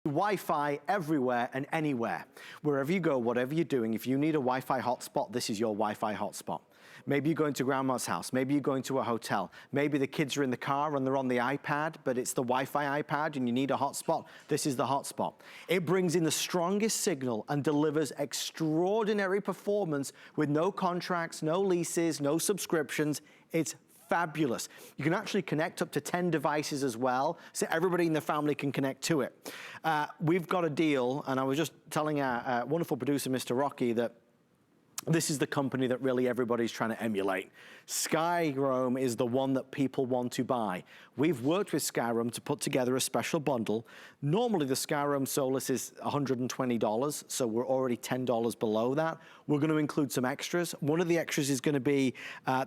Wi-Fi everywhere and anywhere. Wherever you go, whatever you're doing, if you need a Wi-Fi hotspot, this is your Wi-Fi hotspot. Maybe you're going to grandma's house. Maybe you're going to a hotel. Maybe the kids are in the car and they're on the iPad, but it's the Wi-Fi iPad and you need a hotspot. This is the hotspot. It brings in the strongest signal and delivers extraordinary performance with no contracts, no leases, no subscriptions. It's fabulous. You can actually connect up to 10 devices as well, so everybody in the family can connect to it. We've got a deal, and I was just telling our wonderful producer, Mr. Rocky, that this is the company that really everybody's trying to emulate. Skyroam is the one that people want to buy. We've worked with Skyroam to put together a special bundle. Normally the Skyroam Solis is $120, so we're already $10 below that. We're going to include some extras. One of the extras is going to be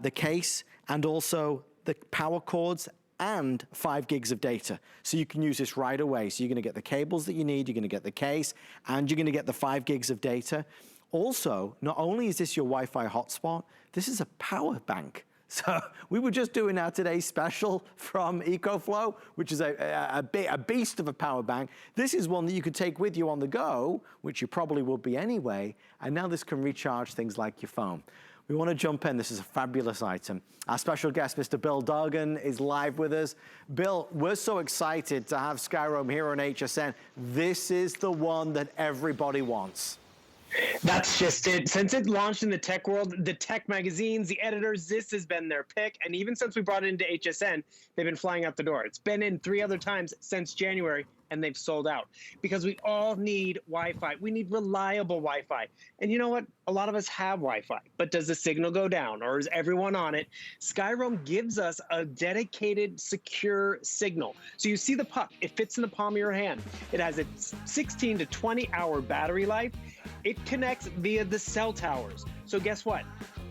the case and also the power cords and 5 gigs of data. So you can use this right away. So you're going to get the cables that you need, you're going to get the case, and you're going to get the 5 gigs of data. Also, not only is this your Wi-Fi hotspot, this is a power bank. So we were just doing our today's special from EcoFlow, which is a beast of a power bank. This is one that you could take with you on the go, which you probably would be anyway, and now this can recharge things like your phone. We want to jump in. This is a fabulous item. Our special guest, Mr. Bill Duggan, is live with us. Bill, we're so excited to have Skyroam here on HSN. This is the one that everybody wants. That's just it. Since it launched in the tech world, the tech magazines, the editors, this has been their pick. And even since we brought it into HSN, they've been flying out the door. It's been in 3 other times since January, and they've sold out. Because we all need Wi-Fi. We need reliable Wi-Fi. And you know what? A lot of us have Wi-Fi, but does the signal go down, or is everyone on it? Skyroam gives us a dedicated, secure signal. So you see the puck. It fits in the palm of your hand. It has a 16 to 20-hour battery life. It connects via the cell towers. So guess what?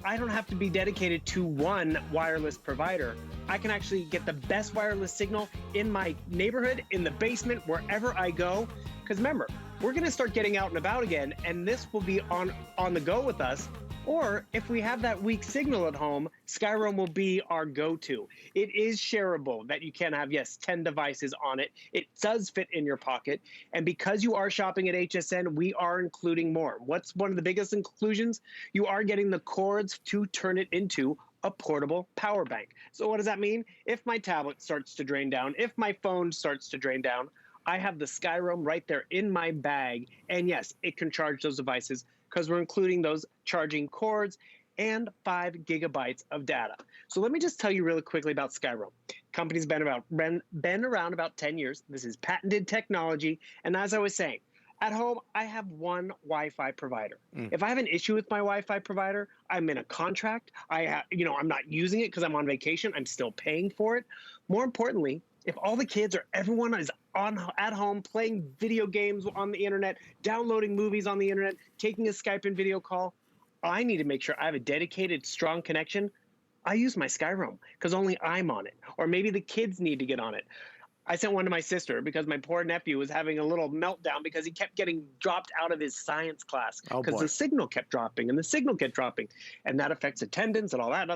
I don't have to be dedicated to one wireless provider. I can actually get the best wireless signal in my neighborhood, in the basement, wherever I go. Because remember, we're going to start getting out and about again, and this will be on the go with us. Or if we have that weak signal at home, Skyroam will be our go-to. It is shareable, that you can have, yes, 10 devices on it. It does fit in your pocket. And because you are shopping at HSN, we are including more. What's one of the biggest inclusions? You are getting the cords to turn it into a portable power bank. So what does that mean? If my tablet starts to drain down, if my phone starts to drain down, I have the Skyroam right there in my bag. And yes, it can charge those devices because we're including those charging cords and 5 gigabytes of data. So let me just tell you really quickly about Skyroam. Company's been around about 10 years. This is patented technology. And as I was saying, at home, I have one Wi-Fi provider. If I have an issue with my Wi-Fi provider, I'm in a contract. I'm not using it because I'm on vacation. I'm still paying for it. More importantly, if all the kids or everyone is at home playing video games on the internet, downloading movies on the internet, taking a Skype and video call, I need to make sure I have a dedicated, strong connection. I use my Skyroam because only I'm on it. Or maybe the kids need to get on it. I sent one to my sister because my poor nephew was having a little meltdown because he kept getting dropped out of his science class because the signal kept dropping and the signal kept dropping. And that affects attendance and all that.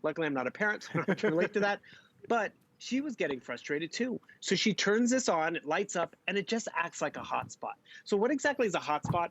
Luckily, I'm not a parent, so I don't have to relate to that. But she was getting frustrated too. So she turns this on, it lights up, and it just acts like a hotspot. So what exactly is a hotspot?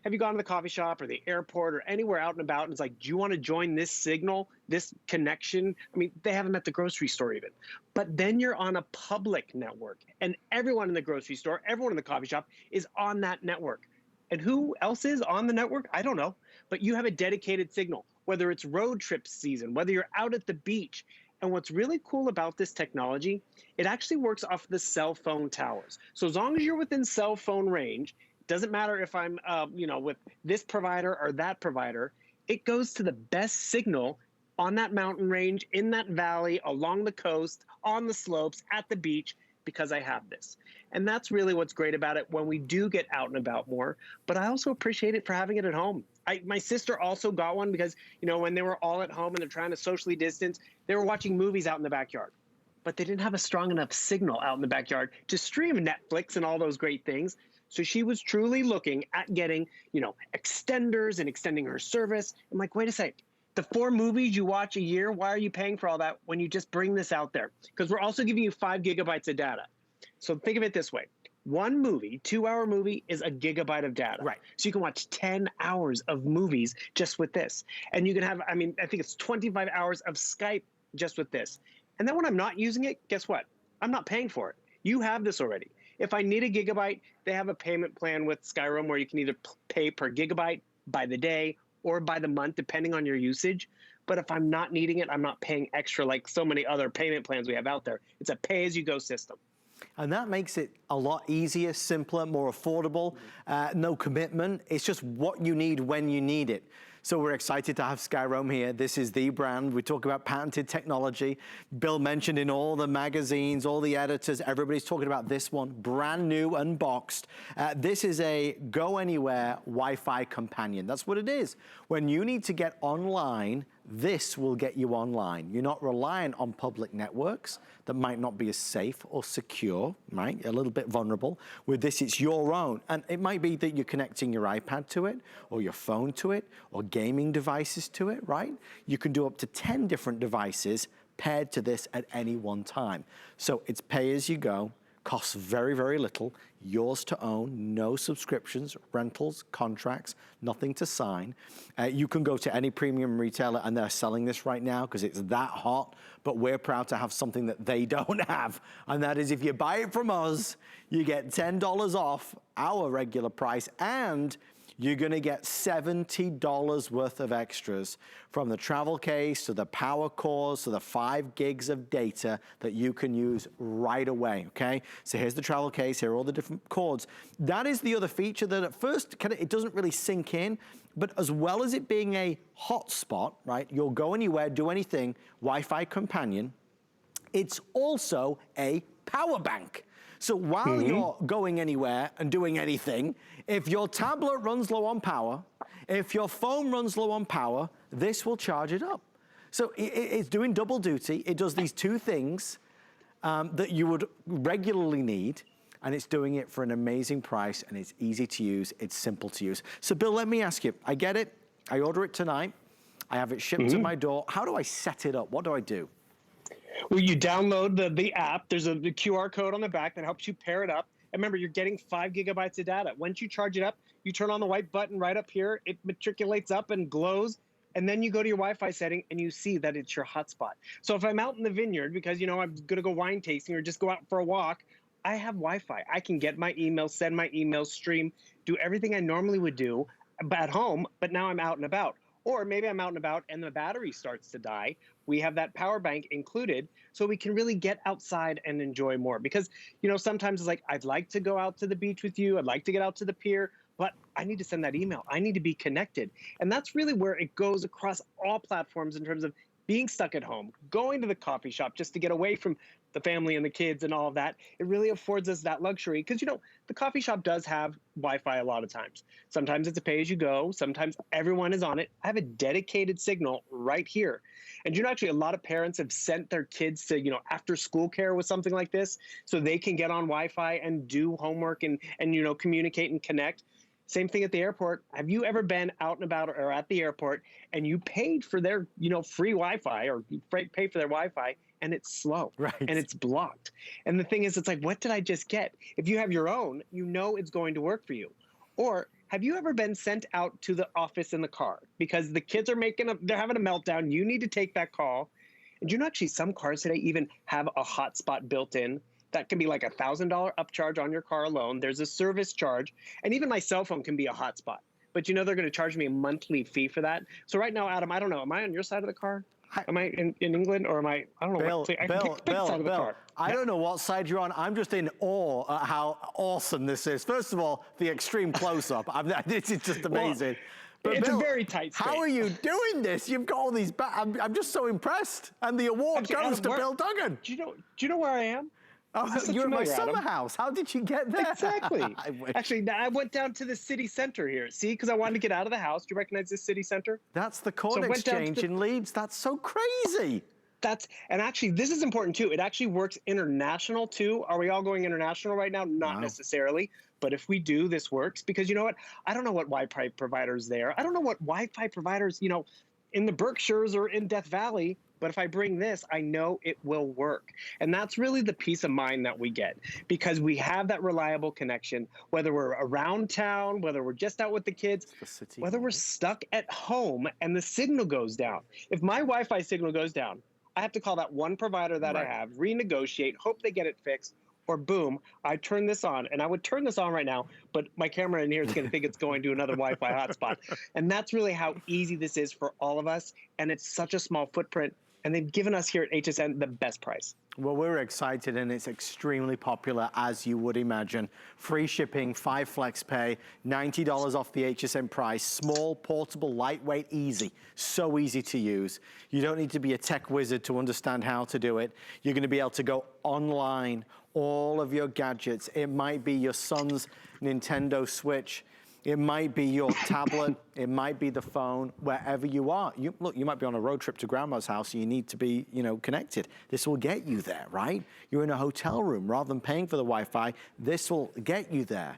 Have you gone to the coffee shop or the airport or anywhere out and about and it's like, do you want to join this signal, this connection? I mean, they have them at the grocery store even. But then you're on a public network and everyone in the grocery store, everyone in the coffee shop is on that network. And who else is on the network? I don't know. But you have a dedicated signal, whether it's road trip season, whether you're out at the beach. And what's really cool about this technology, it actually works off the cell phone towers. So as long as you're within cell phone range, doesn't matter if I'm with this provider or that provider, it goes to the best signal on that mountain range, in that valley, along the coast, on the slopes, at the beach, because I have this. And that's really what's great about it when we do get out and about more. But I also appreciate it for having it at home. My sister also got one because, when they were all at home and they're trying to socially distance, they were watching movies out in the backyard. But they didn't have a strong enough signal out in the backyard to stream Netflix and all those great things. So she was truly looking at getting, extenders and extending her service. I'm like, wait a sec. The 4 movies you watch a year, why are you paying for all that when you just bring this out there? Because we're also giving you 5 gigabytes of data. So think of it this way. one movie, 2-hour movie, is a gigabyte of data. Right. So you can watch 10 hours of movies just with this. And you can have, I mean, I think it's 25 hours of Skype just with this. And then when I'm not using it, guess what? I'm not paying for it. You have this already. If I need a gigabyte, they have a payment plan with Skyroam where you can either pay per gigabyte by the day or by the month, depending on your usage. But if I'm not needing it, I'm not paying extra like so many other payment plans we have out there. It's a pay-as-you-go system. And that makes it a lot easier, simpler, more affordable, no commitment. It's just what you need when you need it. So we're excited to have Skyroam here. This is the brand. We talk about patented technology. Bill mentioned in all the magazines, all the editors, everybody's talking about this one, brand new, unboxed. This is a go anywhere Wi-Fi companion. That's what it is. When you need to get online, this will get you online. You're not reliant on public networks that might not be as safe or secure, right? A little bit vulnerable. With this, it's your own. And it might be that you're connecting your iPad to it, or your phone to it, or gaming devices to it, right? You can do up to 10 different devices paired to this at any one time. So it's pay as you go, costs very, very little, yours to own, no subscriptions, rentals, contracts, nothing to sign. You can go to any premium retailer and they're selling this right now because it's that hot, but we're proud to have something that they don't have. And that is if you buy it from us, you get $10 off our regular price and you're gonna get $70 worth of extras from the travel case to the power cores to the 5 gigs of data that you can use right away, okay? So here's the travel case, here are all the different cords. That is the other feature that at first, it doesn't really sink in, but as well as it being a hotspot, right? You'll go anywhere, do anything, Wi-Fi companion, it's also a power bank. So while you're going anywhere and doing anything, if your tablet runs low on power, if your phone runs low on power, this will charge it up. So it's doing double duty. It does these two things that you would regularly need, and it's doing it for an amazing price, and it's easy to use, it's simple to use. So Bill, let me ask you, I get it, I order it tonight, I have it shipped to my door. How do I set it up? What do I do? Well, you download the app. There's the QR code on the back that helps you pair it up. And remember, you're getting 5 gigabytes of data. Once you charge it up, you turn on the white button right up here. It matriculates up and glows. And then you go to your Wi-Fi setting and you see that it's your hotspot. So if I'm out in the vineyard because, you know, I'm going to go wine tasting or just go out for a walk, I have Wi-Fi. I can get my emails, send my emails, stream, do everything I normally would do at home, but now I'm out and about. Or maybe I'm out and about and the battery starts to die. We have that power bank included so we can really get outside and enjoy more. Because, you know, sometimes it's like, I'd like to go out to the beach with you. I'd like to get out to the pier, but I need to send that email. I need to be connected. And that's really where it goes across all platforms in terms of being stuck at home, going to the coffee shop just to get away from the family and the kids and all of that. It really affords us that luxury because, you know, the coffee shop does have Wi-Fi a lot of times. Sometimes it's a pay-as-you-go. Sometimes everyone is on it. I have a dedicated signal right here. And, you know, actually a lot of parents have sent their kids to, you know, after school care with something like this so they can get on Wi-Fi and do homework and you know, communicate and connect. Same thing at the airport. Have you ever been out and about or at the airport and you paid for their, you know, free Wi-Fi or you pay for their Wi-Fi and it's slow and it's blocked? And the thing is, it's like, what did I just get? If you have your own, you know it's going to work for you. Or have you ever been sent out to the office in the car because the kids are they're having a meltdown. You need to take that call. And you know, actually some cars today even have a hotspot built in. That can be like $1,000 upcharge on your car alone. There's a service charge. And even my cell phone can be a hotspot. But you know they're going to charge me a monthly fee for that. So right now, Adam, I don't know. Am I on your side of the car? Am I in England or am I don't know. Bill, I don't know what side you're on. I'm just in awe at how awesome this is. First of all, the extreme close-up. This is just amazing. But it's Bill, a very tight space. How are you doing this? You've got all these I'm just so impressed. And the award goes to Bill Duggan. Do you know where I am? Oh, you're in my summer house. How did you get there? Exactly. Actually, I went down to the city center here. See, because I wanted to get out of the house. Do you recognize this city center? That's the Corn Exchange in Leeds. That's so crazy. And actually, this is important too. It actually works international too. Are we all going international right now? Not necessarily. But if we do, this works because you know what? I don't know what Wi-Fi providers there. I don't know what Wi-Fi providers, you know, in the Berkshires or in Death Valley, but if I bring this, I know it will work. And that's really the peace of mind that we get, because we have that reliable connection, whether we're around town, whether we're just out with the kids, whether we're stuck at home and the signal goes down. If my Wi-Fi signal goes down, I have to call that one provider that I have, renegotiate, hope they get it fixed, or boom, I turn this on. And I would turn this on right now, but my camera in here is going to think it's going to another Wi-Fi hotspot. And that's really how easy this is for all of us. And it's such a small footprint. And they've given us here at HSN the best price. Well, we're excited, and it's extremely popular, as you would imagine. Free shipping, 5 flex pay, $90 off the HSN price. Small, portable, lightweight, easy. So easy to use. You don't need to be a tech wizard to understand how to do it. You're gonna be able to go online, all of your gadgets. It might be your son's Nintendo Switch. It might be your tablet, it might be the phone, wherever you are. Look, you might be on a road trip to grandma's house, so you need to be, connected. This will get you there, right? You're in a hotel room, rather than paying for the Wi-Fi, this will get you there.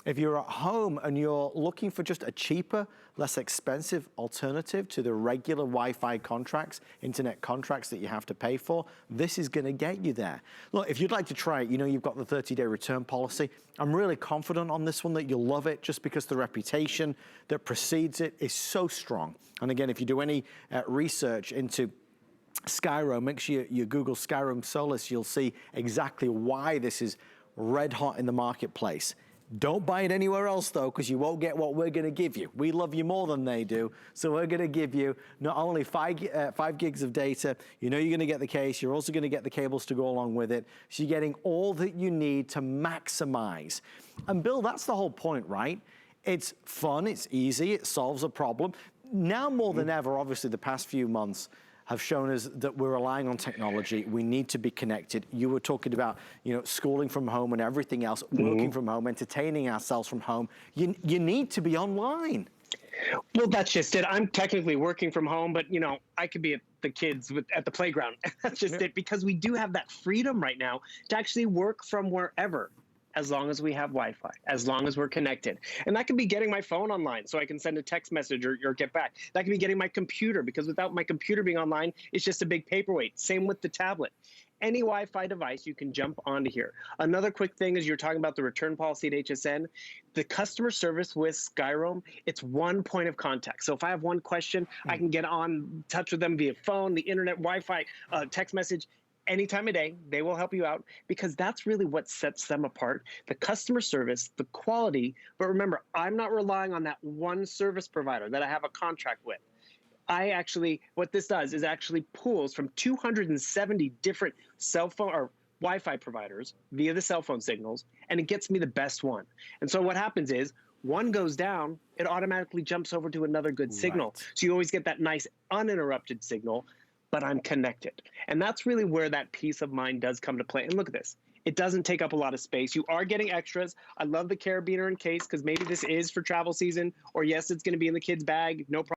If you're at home and you're looking for just a cheaper, less expensive alternative to the regular Wi-Fi contracts, internet contracts that you have to pay for, this is gonna get you there. Look, if you'd like to try it, you've got the 30-day return policy. I'm really confident on this one that you'll love it, just because the reputation that precedes it is so strong. And again, if you do any research into Skyroam, make sure you Google Skyroam Solis, you'll see exactly why this is red hot in the marketplace. Don't buy it anywhere else though, because you won't get what we're gonna give you. We love you more than they do, so we're gonna give you not only 5 gigs of data, you're gonna get the case, you're also gonna get the cables to go along with it, so you're getting all that you need to maximize. And Bill, that's the whole point, right? It's fun, it's easy, it solves a problem. Now more than ever, obviously the past few months have shown us that we're relying on technology. We need to be connected. You were talking about, schooling from home and everything else, working from home, entertaining ourselves from home. You need to be online. Well, that's just it. I'm technically working from home, but I could be at the kids at the playground. That's just it, because we do have that freedom right now to actually work from wherever, as long as we have Wi-Fi, as long as we're connected. And that could be getting my phone online so I can send a text message or get back. That could be getting my computer, because without my computer being online, it's just a big paperweight. Same with the tablet. Any Wi-Fi device, you can jump onto here. Another quick thing is, you're talking about the return policy at HSN. The customer service with Skyroam, it's one point of contact. So if I have one question, I can get on touch with them via phone, the internet, Wi-Fi, text message. Any time of day, they will help you out, because that's really what sets them apart. The customer service, the quality. But remember, I'm not relying on that one service provider that I have a contract with. What this does is actually pulls from 270 different cell phone or Wi-Fi providers via the cell phone signals, and it gets me the best one. And so what happens is, one goes down, it automatically jumps over to another good signal. Right. So you always get that nice uninterrupted signal, but I'm connected. And that's really where that peace of mind does come to play. And look at this. It doesn't take up a lot of space. You are getting extras. I love the carabiner in case, because maybe this is for travel season, or yes, it's gonna be in the kid's bag, no problem.